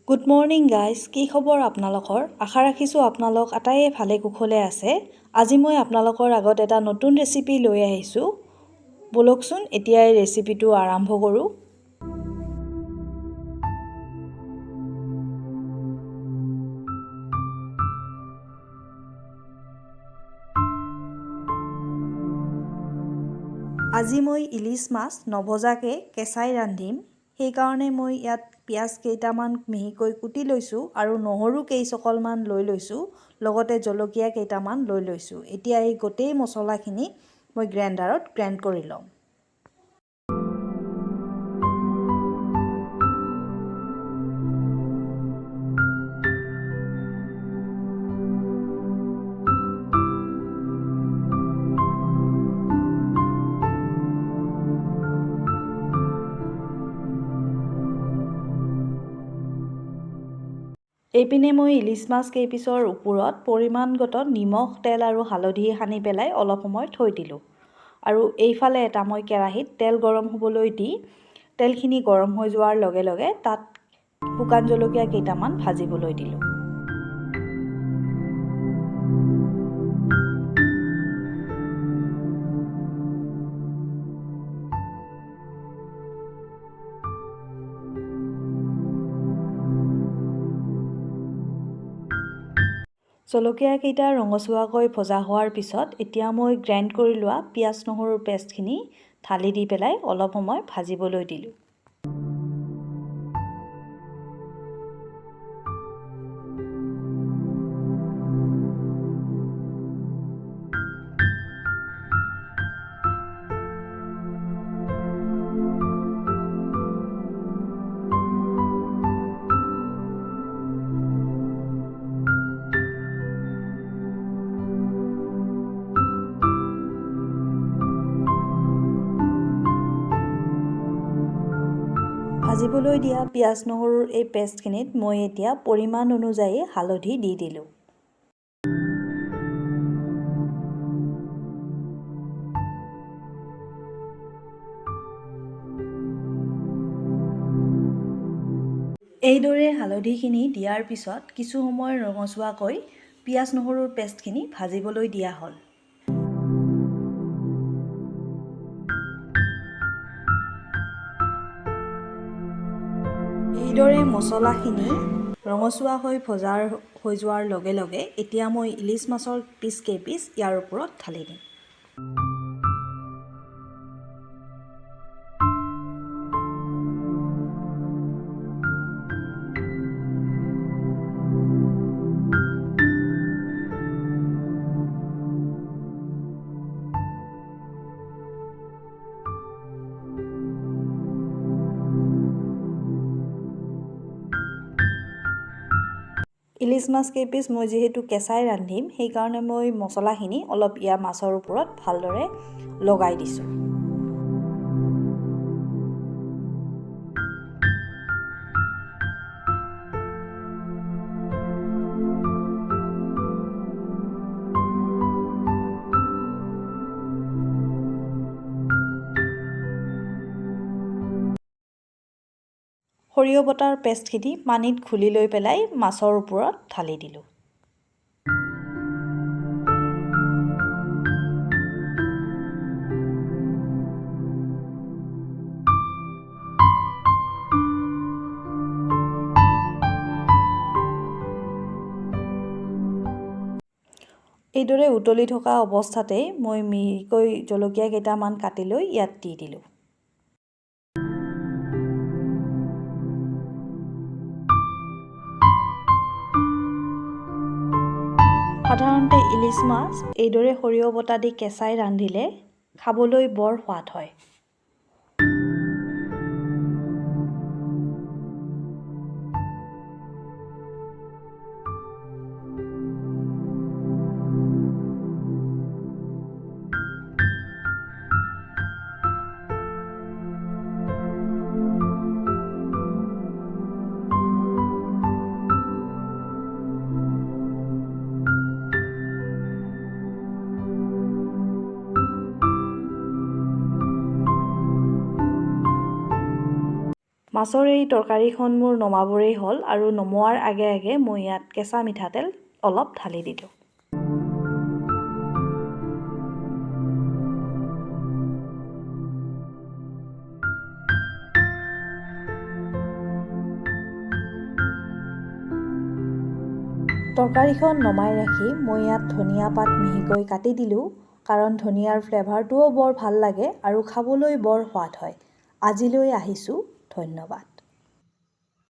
Good morning guys, কি খবৰ আপোনালোকৰ? আশা ৰাখিছোঁ আপোনালোক আটাইয়ে ভালে কুশলে আছে। আজি মই আপোনালোকৰ আগত এটা নতুন ৰেচিপি লৈ আহিছোঁ। বলকচোন এতিয়া এই ৰেচিপিটো আৰম্ভ কৰোঁ। আজি মই ইলিছ মাছ নভজাকৈ কেঁচাই ৰান্ধিম। সেইকাৰণে মই ইয়াত পিঁয়াজ কেইটামান মিহিকৈ কুটি লৈছোঁ আৰু নহৰু কেইচকলমান লৈ লৈছোঁ, লগতে জলকীয়া কেইটামান লৈ লৈছোঁ। এতিয়া এই গোটেই মছলাখিনি মই গ্ৰাইণ্ডাৰত গ্ৰাইণ্ড কৰি ল'ম। এইপিনে মই ইলিছ মাছ কেইপিচৰ ওপৰত পৰিমাণগত নিমখ, তেল আৰু হালধি সানি পেলাই অলপ সময় থৈ দিলোঁ। আৰু এইফালে এটা মই কেৰাহীত তেল গৰম হ'বলৈ দি তেলখিনি গৰম হৈ যোৱাৰ লগে লগে তাত শুকান জলকীয়া কেইটামান ভাজিবলৈ দিলোঁ। জলকীয়াকেইটা ৰঙচুৱাকৈ ভজা হোৱাৰ পিছত এতিয়া মই গ্ৰাইণ্ড কৰি লোৱা পিঁয়াজ নহৰুৰ পেষ্টখিনি ঢালি দি পেলাই অলপ সময় ভাজিবলৈ দিলোঁ। ভাজিবলৈ দিয়া পিঁয়াজ নহৰুৰ এই পেষ্টখিনিত মই এতিয়া পৰিমাণ অনুযায়ী হালধি দি দিলোঁ। এইদৰে হালধিখিনি দিয়াৰ পিছত কিছু সময় ৰঙচুৱাকৈ পিঁয়াজ নহৰুৰ পেষ্টখিনি ভাজিবলৈ দিয়া হ'ল। এইদৰে মছলাখিনি ৰঙচুৱা হৈ হৈ যোৱাৰ লগে লগে এতিয়া মই ইলিছ মাছৰ পিচ ইয়াৰ ওপৰত ঢালি দিম। ইলিছ মাছ কেইপিচ মই যিহেতু কেঁচাই ৰান্ধিম, সেইকাৰণে মই মছলাখিনি অলপ ইয়াৰ মাছৰ ওপৰত ভালদৰে লগাই দিছোঁ। সৰিয়হ বটাৰ পেষ্টখিনি পানীত ঘুলি লৈ পেলাই মাছৰ ওপৰত ঢালি দিলোঁ। এইদৰে উতলি থকা অৱস্থাতেই মই মিহিকৈ জলকীয়া কেইটামান কাটি লৈ ইয়াত দি দিলোঁ। সাধাৰণতে ইলিছ মাছ এইদৰে সৰিয়হ বটা দি কেঁচাই ৰান্ধিলে খাবলৈ বৰ সোৱাদ হয়। মাছৰ এই তৰকাৰীখন মোৰ নমাবৰেই হ'ল আৰু নমোৱাৰ আগে আগে মই ইয়াত কেঁচা মিঠাতেল অলপ ঢালি দিলোঁ। তৰকাৰীখন নমাই ৰাখি মই ইয়াত ধনিয়া পাত মিহিকৈ কাটি দিলোঁ, কাৰণ ধনিয়াৰ ফ্লেভাৰটোও বৰ ভাল লাগে আৰু খাবলৈ বৰ সোৱাদ হয়। আজিলৈ আহিছোঁ, ধন্যবাদ।